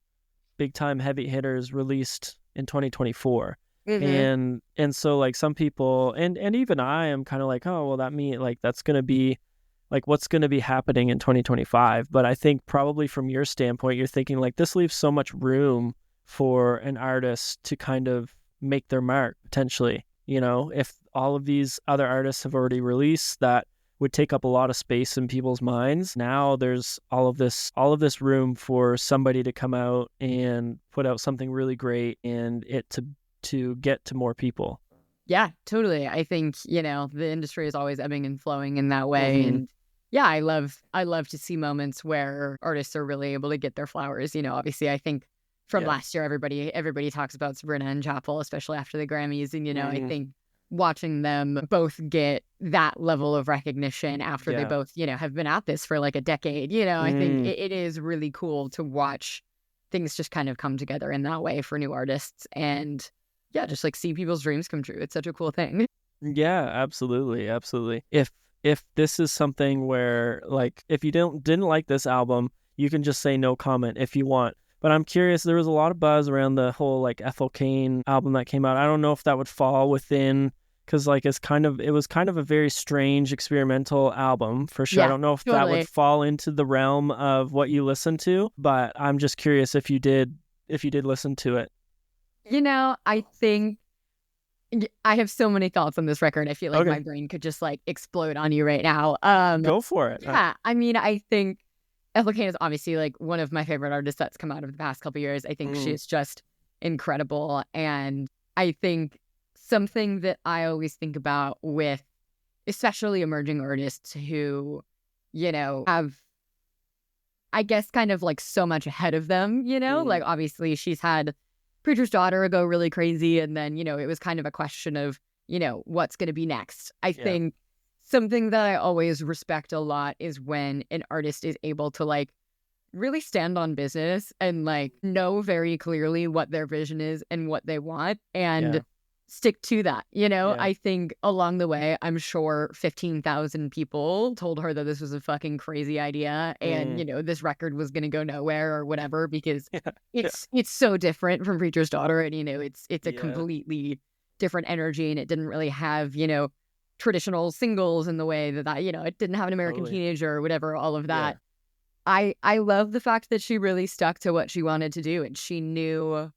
S1: big time heavy hitters released in 2024. And so like some people and even I am kind of like, oh, well, that means like that's going to be like what's going to be happening in 2025. But I think probably from your standpoint, you're thinking like this leaves so much room for an artist to kind of make their mark potentially. You know, if all of these other artists have already released, that would take up a lot of space in people's minds. Now there's all of this room for somebody to come out and put out something really great and it to get to more people.
S2: Yeah, totally. I think, the industry is always ebbing and flowing in that way. And yeah, I love to see moments where artists are really able to get their flowers. Obviously I think from last year, everybody talks about Sabrina and Chappell, especially after the Grammys. And, I think watching them both get that level of recognition after they both, have been at this for like a decade, I think it is really cool to watch things just kind of come together in that way for new artists. And yeah, just like see people's dreams come true. It's such a cool thing.
S1: Yeah, absolutely. Absolutely. If this is something where like, if you didn't like this album, you can just say no comment if you want. But I'm curious, there was a lot of buzz around the whole like Ethel Cain album that came out. I don't know if that would fall within, because like it was kind of a very strange experimental album for sure.
S2: Yeah,
S1: I don't know if that would fall into the realm of what you listen to, but I'm just curious if you did listen to it.
S2: I think I have so many thoughts on this record. I feel like my brain could just like explode on you right now.
S1: Go for it.
S2: Yeah, I mean, I think Ethel Cain is obviously like one of my favorite artists that's come out of the past couple of years. I think she's just incredible. And I think something that I always think about with especially emerging artists who, have, I guess, kind of like so much ahead of them, like obviously she's had Preacher's Daughter go really crazy. And then, it was kind of a question of, what's going to be next. I think something that I always respect a lot is when an artist is able to like really stand on business and like know very clearly what their vision is and what they want and stick to that. I think along the way, I'm sure 15,000 people told her that this was a fucking crazy idea and, this record was going to go nowhere or whatever because it's so different from Preacher's Daughter and, it's a completely different energy and it didn't really have, traditional singles in the way that, it didn't have an American Teenager or whatever, all of that. I love the fact that she really stuck to what she wanted to do, and she knew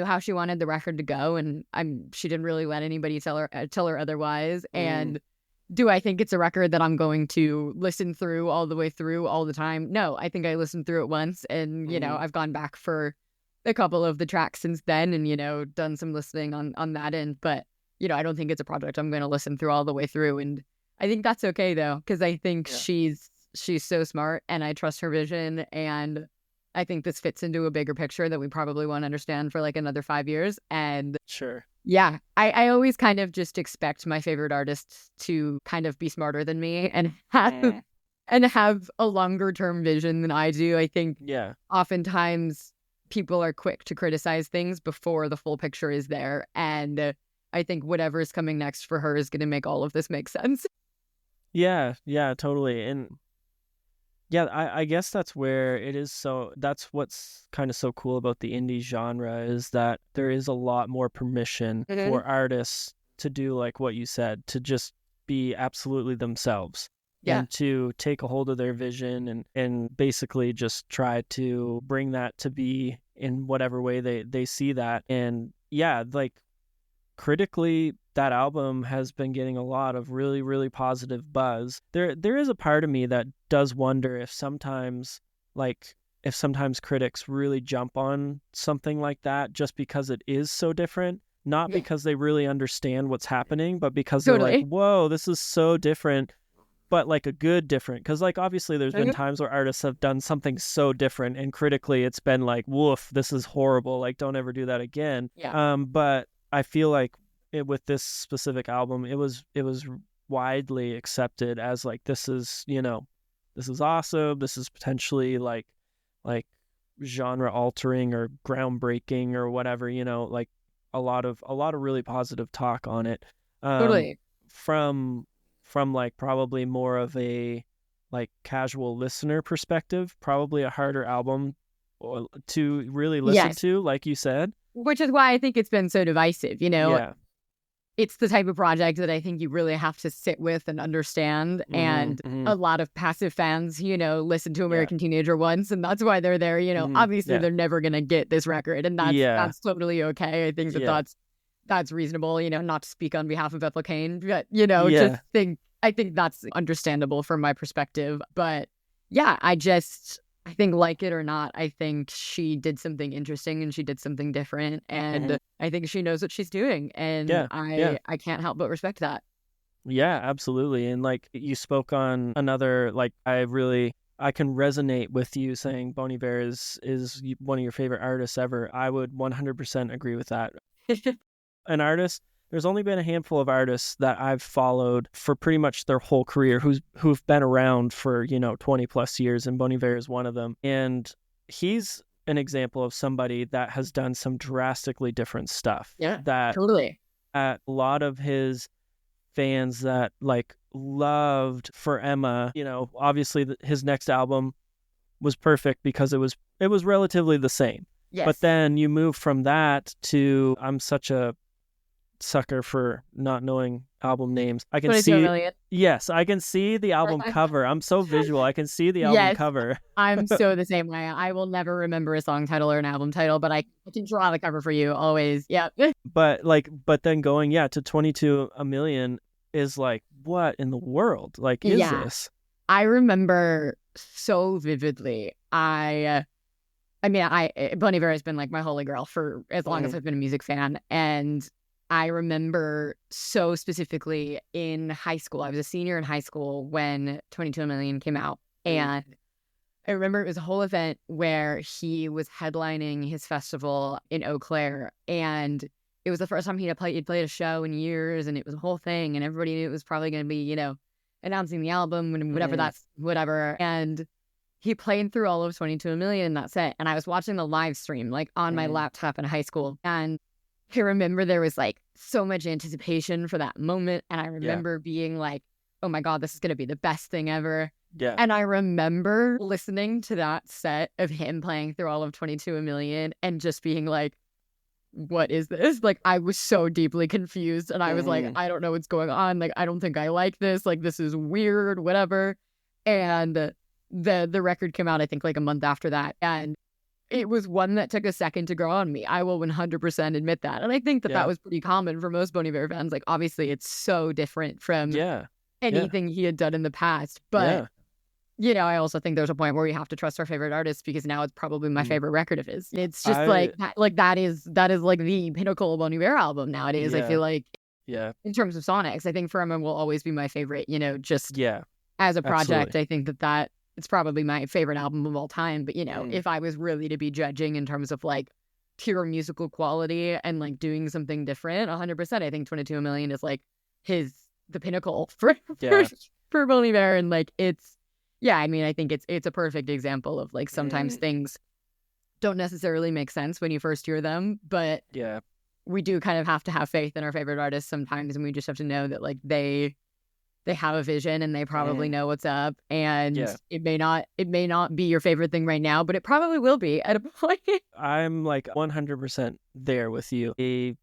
S2: how she wanted the record to go, and she didn't really let anybody tell her otherwise. And do I think it's a record that I'm going to listen through all the way through all the time? No, I think I listened through it once, and you know, I've gone back for a couple of the tracks since then, and you know, done some listening on that end. But you know, I don't think it's a project I'm going to listen through all the way through, and I think that's okay though, because I think she's so smart, and I trust her vision, and I think this fits into a bigger picture that we probably won't understand for like another 5 years. And
S1: sure.
S2: Yeah, I always kind of just expect my favorite artists to kind of be smarter than me and have a longer term vision than I do. I think oftentimes people are quick to criticize things before the full picture is there. And I think whatever is coming next for her is going to make all of this make sense.
S1: Yeah, totally. And yeah, I guess that's where it is. So that's what's kind of so cool about the indie genre, is that there is a lot more permission for artists to do like what you said, to just be absolutely themselves and to take a hold of their vision and basically just try to bring that to be in whatever way they see that. And yeah, like critically, that album has been getting a lot of really, really positive buzz. There is a part of me that does wonder if sometimes critics really jump on something like that just because it is so different, not because they really understand what's happening, but because they're like, whoa, this is so different, but like a good different. Because like obviously there's been times where artists have done something so different and critically it's been like, woof, this is horrible, like don't ever do that again. But I feel like with this specific album, it was widely accepted as like, this is, you know, this is awesome. This is potentially like genre altering or groundbreaking or whatever, you know, like a lot of really positive talk on it. From like probably more of a like casual listener perspective, probably a harder album to really listen to, like you said.
S2: Which is why I think it's been so divisive, you know? It's the type of project that I think you really have to sit with and understand. And a lot of passive fans, you know, listen to American Teenager once, and that's why they're there. You know, obviously they're never going to get this record, and that's totally okay. I think that's reasonable, you know, not to speak on behalf of Ethel Cain, but, you know, I think that's understandable from my perspective. But yeah, I think, like it or not, I think she did something interesting and she did something different, and I think she knows what she's doing, and I can't help but respect that.
S1: Yeah, absolutely. And like you spoke on another, like I can resonate with you saying Bon Iver is one of your favorite artists ever. I would 100% agree with that. An artist, there's only been a handful of artists that I've followed for pretty much their whole career who've been around for, you know, 20 plus years, and Bon Iver is one of them. And he's an example of somebody that has done some drastically different stuff.
S2: Yeah,
S1: that
S2: totally.
S1: A lot of his fans that like loved For Emma, you know, obviously his next album was perfect because it was relatively the same.
S2: Yes.
S1: But then you move from that to, I'm such a sucker for not knowing album names. I can see I can see the album cover. I'm so visual. I can see the album cover.
S2: I'm so the same way. I will never remember a song title or an album title, but I can draw the cover for you always. Yeah.
S1: But then going to 22 a Million is like, what in the world like is this?
S2: I remember so vividly. Bon Iver has been like my holy grail for as long as I've been a music fan, and I remember so specifically in high school. I was a senior in high school when 22 Million came out. And I remember it was a whole event where he was headlining his festival in Eau Claire. And it was the first time he'd played a show in years. And it was a whole thing. And everybody knew it was probably going to be, you know, announcing the album and whatever. And he played through all of 22 Million in that set. And I was watching the live stream like on my laptop in high school. And I remember there was like so much anticipation for that moment. And I remember being like, oh my God, this is going to be the best thing ever.
S1: Yeah.
S2: And I remember listening to that set of him playing through all of 22 a Million and just being like, what is this? Like, I was so deeply confused. And I was like, I don't know what's going on. Like, I don't think I like this. Like, this is weird, whatever. And the record came out, I think, like a month after that. And it was one that took a second to grow on me. I will 100% admit that. And I think that that was pretty common for most Bon Iver fans. Like, obviously, it's so different from anything he had done in the past. But, you know, I also think there's a point where we have to trust our favorite artist, because now it's probably my favorite record of his. It's just that is like the pinnacle Bon Iver album nowadays. I feel like, in terms of sonics, I think Firma will always be my favorite, you know, just as a project. Absolutely. I think that it's probably my favorite album of all time. But, you know, if I was really to be judging in terms of like pure musical quality and like doing something different, 100%, I think 22 Million is like the pinnacle for Bon Iver. And like, it's, I mean, I think it's a perfect example of like sometimes things don't necessarily make sense when you first hear them, but we do kind of have to have faith in our favorite artists sometimes, and we just have to know that like they have a vision and they probably know what's up, and it may not be your favorite thing right now, but it probably will be at a point.
S1: I'm like 100% there with you. It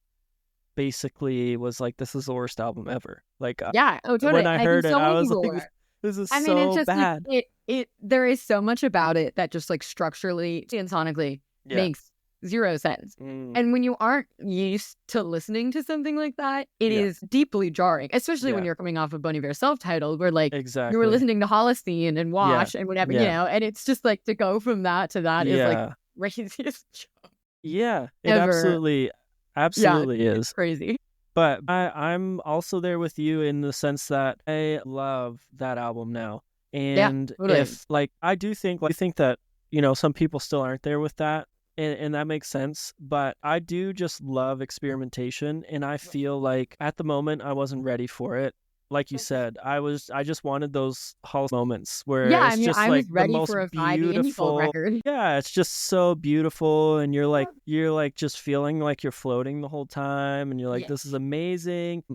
S1: basically was like, this is the worst album ever. Like,
S2: totally.
S1: When I heard it, I was like, this is so
S2: it's just
S1: bad.
S2: Like, there is so much about it that just like structurally and sonically makes zero sense. And when you aren't used to listening to something like that, it is deeply jarring, especially when you're coming off of Bon Iver's self-titled, where like you were listening to Holocene and Wash and whatever, you know, and it's just like to go from that to that is like craziest job.
S1: It
S2: ever.
S1: absolutely is
S2: crazy.
S1: But I'm also there with you in the sense that I love that album now. And if like, I do think that, you know, some people still aren't there with that. And that makes sense. But I do just love experimentation. And I feel like at the moment I wasn't ready for it. Like you said, I just wanted those Hall moments where it's just
S2: I
S1: like
S2: was ready
S1: the most
S2: for a
S1: beautiful
S2: record.
S1: Yeah, it's just so beautiful, and you're like just feeling like you're floating the whole time, and you're like, this is amazing.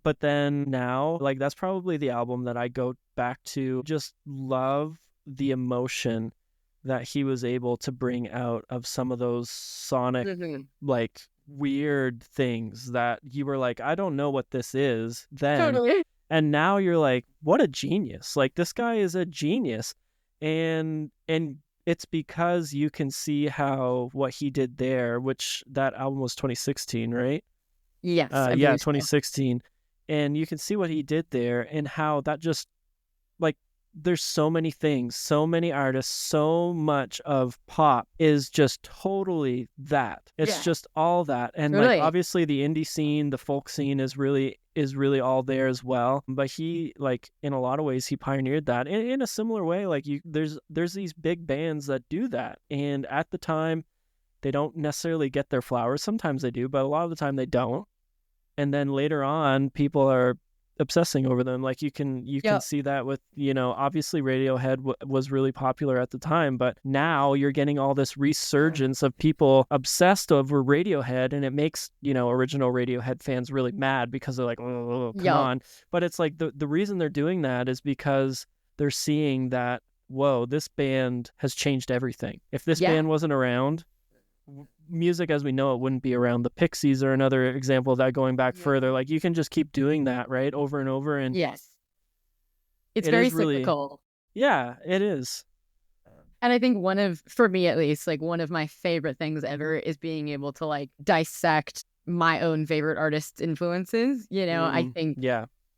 S1: But then now, like, that's probably the album that I go back to. Just love the emotion that he was able to bring out of some of those sonic like weird things that you were like, I don't know what this is then.
S2: Totally.
S1: And now you're like, what a genius. Like, this guy is a genius. And it's because you can see how what he did there, which that album was 2016, right?
S2: Yes.
S1: 2016. So. And you can see what he did there and how that just, like, there's so many things, so many artists, so much of pop is just totally that. It's just all that. And like, obviously the indie scene, the folk scene is really all there as well. But he, like, in a lot of ways, he pioneered that in a similar way. Like, there's these big bands that do that. And at the time, they don't necessarily get their flowers. Sometimes they do, but a lot of the time they don't. And then later on, people are obsessing over them. Like, you can see that with, you know, obviously Radiohead was really popular at the time, but now you're getting all this resurgence of people obsessed over Radiohead, and it makes, you know, original Radiohead fans really mad because they're like, oh, come on. But it's like the reason they're doing that is because they're seeing that, whoa, this band has changed everything. If this band wasn't around, music as we know it wouldn't be around. The Pixies are another example of that, going back further. Like, you can just keep doing that, right, over and over. And
S2: it's very cyclical.
S1: Yeah, it is.
S2: And I think for me at least, like, one of my favorite things ever is being able to like dissect my own favorite artists' influences. You know, I think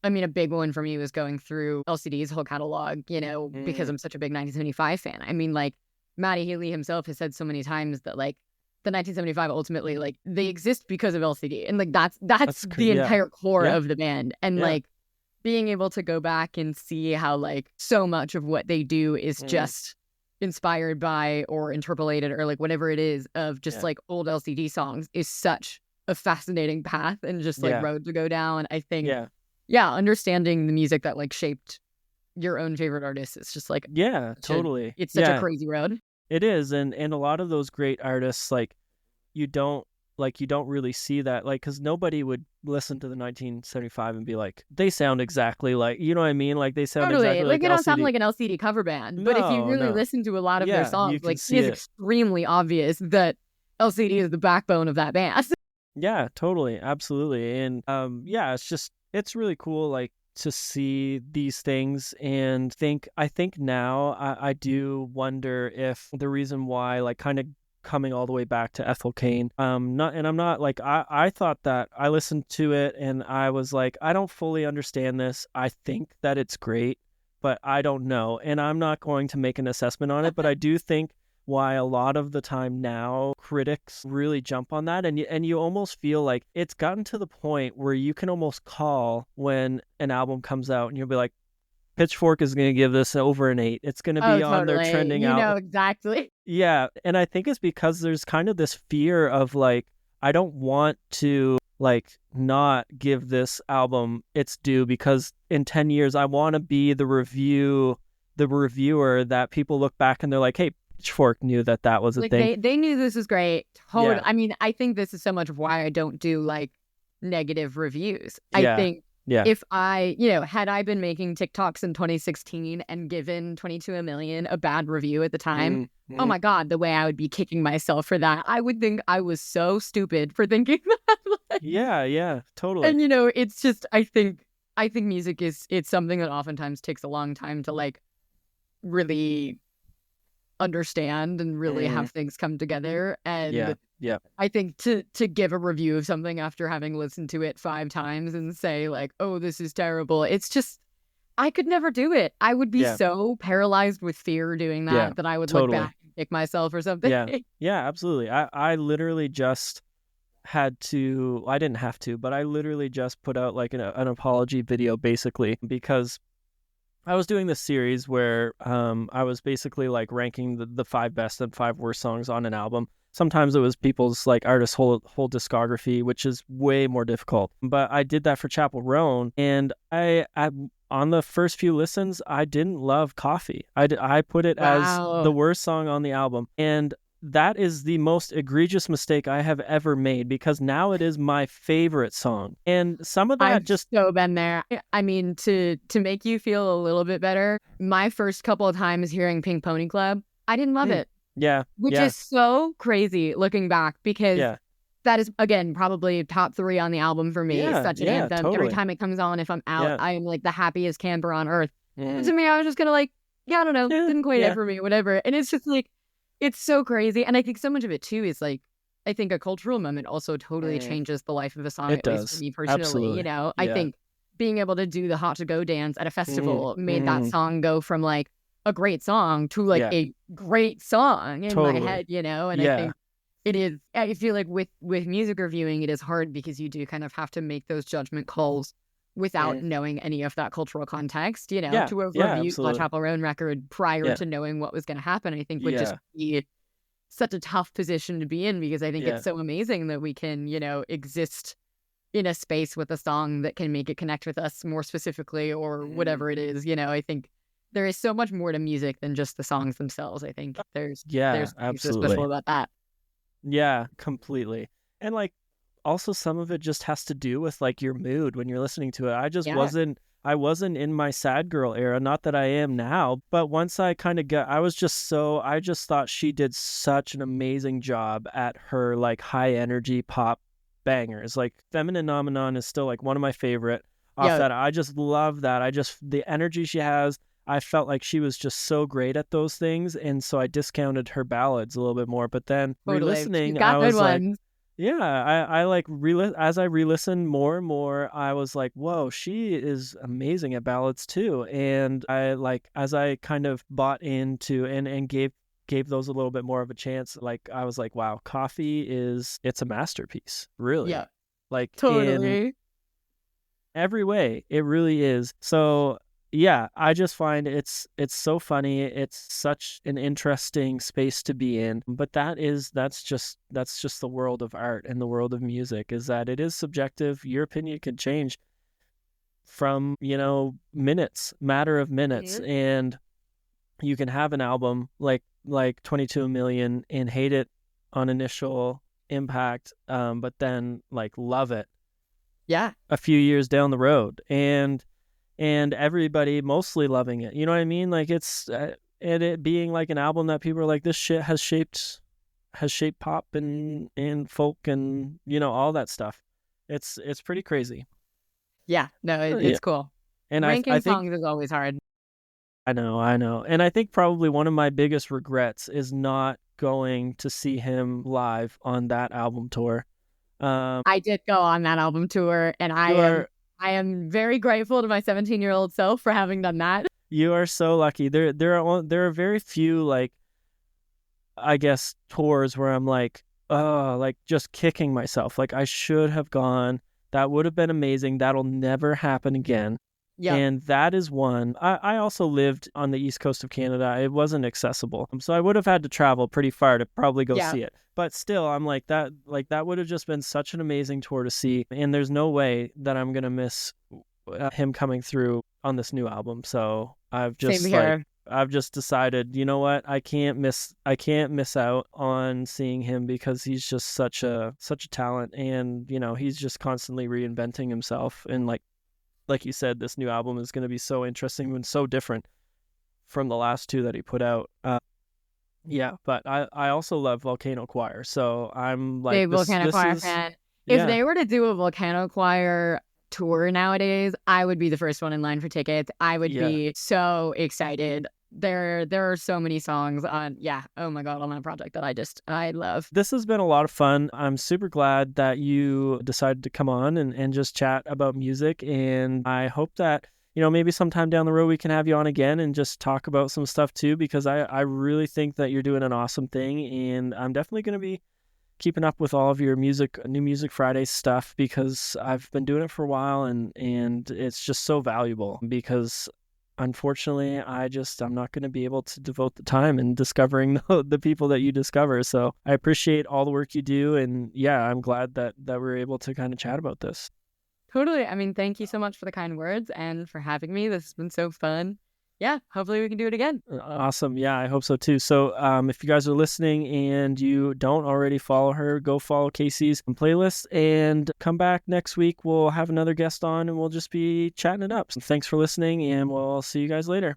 S2: I mean, a big one for me was going through LCD's whole catalog, you know, because I'm such a big 1975 fan. I mean, like, Matty Healy himself has said so many times that like the 1975 ultimately, like, they exist because of LCD, and like that's the entire core of the band. And like, being able to go back and see how like so much of what they do is just inspired by or interpolated or like whatever it is of just like old LCD songs is such a fascinating path and just like road to go down. I think understanding the music that like shaped your own favorite artist is just like
S1: totally.
S2: It's such a crazy road.
S1: It is, and a lot of those great artists, like, you don't really see that, like, because nobody would listen to the 1975 and be like, they sound exactly like, you know what I mean? Like, they sound exactly like
S2: they don't sound
S1: LCD.
S2: like an LCD cover band. But if you really listen to a lot of their songs, like, it's extremely obvious that LCD is the backbone of that band.
S1: Yeah, totally, absolutely. And it's really cool. Like, to see these things and I think now I do wonder if the reason why, like, kind of coming all the way back to Ethel Cain, not, and I'm not like, I thought that I listened to it and I was like, I don't fully understand this. I think that it's great, but I don't know. And I'm not going to make an assessment on it, but I do think why a lot of the time now critics really jump on that, and you almost feel like it's gotten to the point where you can almost call when an album comes out and you'll be like, Pitchfork is going to give this over an 8. It's going to be on their trending
S2: you
S1: album.
S2: know exactly.
S1: Yeah, and I think it's because there's kind of this fear of like, I don't want to like not give this album its due, because in 10 years I want to be the reviewer that people look back and they're like, hey, Pitchfork knew that was a
S2: like
S1: thing.
S2: They knew this was great. Totally.
S1: Yeah.
S2: I mean, I think this is so much of why I don't do like negative reviews.
S1: Yeah.
S2: I think
S1: Yeah.
S2: if I, had I been making TikToks in 2016 and given 22 Million a bad review at the time, oh my God, the way I would be kicking myself for that. I would think I was so stupid for thinking that. Like,
S1: yeah, totally.
S2: and it's just, I think music it's something that oftentimes takes a long time to like really understand and really have things come together. And
S1: yeah.
S2: I think to give a review of something after having listened to it 5 times and say like, oh, this is terrible, it's just, I could never do it. I would be so paralyzed with fear doing that that I would look back and kick myself or something.
S1: Yeah, absolutely. I literally just had to, I didn't have to, but I literally just put out like an apology video, basically, because I was doing this series where I was basically like ranking the 5 best and 5 worst songs on an album. Sometimes it was people's like artists' whole discography, which is way more difficult. But I did that for Chapel Roan, and I on the first few listens, I didn't love Coffee. I put it as the worst song on the album, and that is the most egregious mistake I have ever made, because now it is my favorite song. And some of that
S2: I've just so been there. I mean, to make you feel a little bit better, my first couple of times hearing Pink Pony Club, I didn't love it.
S1: Yeah.
S2: Which is so crazy looking back, because that is, again, probably top 3 on the album for me. It's such an anthem. Totally. Every time it comes on, if I'm out, I am like the happiest camper on earth. To me, I was just kind of like, I don't know, didn't quite hit for me, whatever. And it's just like, it's so crazy. And I think so much of it too is like, I think a cultural moment also totally changes the life of a song.
S1: It does.
S2: For me personally,
S1: Absolutely.
S2: I think being able to do the Hot to Go dance at a festival made that song go from like a great song to like a great song in my head, and I think it is, I feel like with music reviewing, it is hard because you do kind of have to make those judgment calls without knowing any of that cultural context, to have reviewed a Chapel Roan record prior to knowing what was going to happen, I think would just be such a tough position to be in, because I think it's so amazing that we can, exist in a space with a song that can make it connect with us more specifically or whatever it is. I think there is so much more to music than just the songs themselves. I think there's
S1: absolutely
S2: so special about that.
S1: Yeah, completely. And like, also some of it just has to do with like your mood when you're listening to it. I just wasn't in my sad girl era, not that I am now, but once I kind of got, I just thought she did such an amazing job at her like high energy pop bangers. Like Feminine Nomenon is still like one of my favorite off that. I just love that. The energy she has, I felt like she was just so great at those things, and so I discounted her ballads a little bit more. But then re-listening, I was like, I like as I re-listened more and more, I was like, whoa, she is amazing at ballads too. And I like, as I kind of bought into and gave those a little bit more of a chance, like I was like, wow, Coffee it's a masterpiece, really. Yeah, like totally. In every way, it really is. So yeah, I just find it's so funny. It's such an interesting space to be in. But that's just the world of art and the world of music, is that it is subjective. Your opinion can change from, matter of minutes. Mm-hmm. And you can have an album like 22 Million and hate it on initial impact, but then like love it. Yeah. A few years down the road. And everybody mostly loving it. You know what I mean? Like it's it being like an album that people are like, this shit has shaped pop and folk and all that stuff. It's pretty crazy.
S2: Yeah, no, it's cool.
S1: And I
S2: Ranking
S1: think
S2: songs is always hard.
S1: I know. And I think probably one of my biggest regrets is not going to see him live on that album tour.
S2: I did go on that album tour, and
S1: You are
S2: I am very grateful to my 17-year-old self for having done that.
S1: you are so lucky. There are very few, like, I guess, tours where I'm like, oh, like just kicking myself. Like, I should have gone. That would have been amazing. That'll never happen again.
S2: Yep.
S1: And that is one. I also lived on the east coast of Canada. It wasn't accessible. So I would have had to travel pretty far to probably go
S2: Yeah.
S1: see it. But still, I'm like that would have just been such an amazing tour to see. And there's no way that I'm going to miss him coming through on this new album. So
S2: Same here.
S1: I've just decided, you know what? I can't miss out on seeing him because he's just such a talent, and he's just constantly reinventing himself. And like you said, this new album is going to be so interesting and so different from the last two that he put out. Yeah, but I also love Volcano Choir, so I'm like,
S2: Big Volcano Choir fan. If
S1: yeah.
S2: they were to do a Volcano Choir tour nowadays, I would be the first one in line for tickets. I would
S1: Yeah.
S2: be so excited. There are so many songs on oh my god, on that project that I love.
S1: This has been a lot of fun. I'm super glad that you decided to come on and just chat about music, and I hope that maybe sometime down the road we can have you on again and just talk about some stuff too, because I really think that you're doing an awesome thing, and I'm definitely going to be keeping up with all of your New Music Friday stuff, because I've been doing it for a while, and it's just so valuable, because unfortunately I'm not going to be able to devote the time in discovering the people that you discover. So I appreciate all the work you do, and yeah, I'm glad that we're able to kind of chat about this.
S2: Totally. I mean, thank you so much for the kind words and for having me. This has been so fun. Yeah, hopefully we can do it again.
S1: Awesome. Yeah, I hope so too. So if you guys are listening and you don't already follow her, go follow Kasey's playlist and come back next week. We'll have another guest on and we'll just be chatting it up. So thanks for listening, and we'll see you guys later.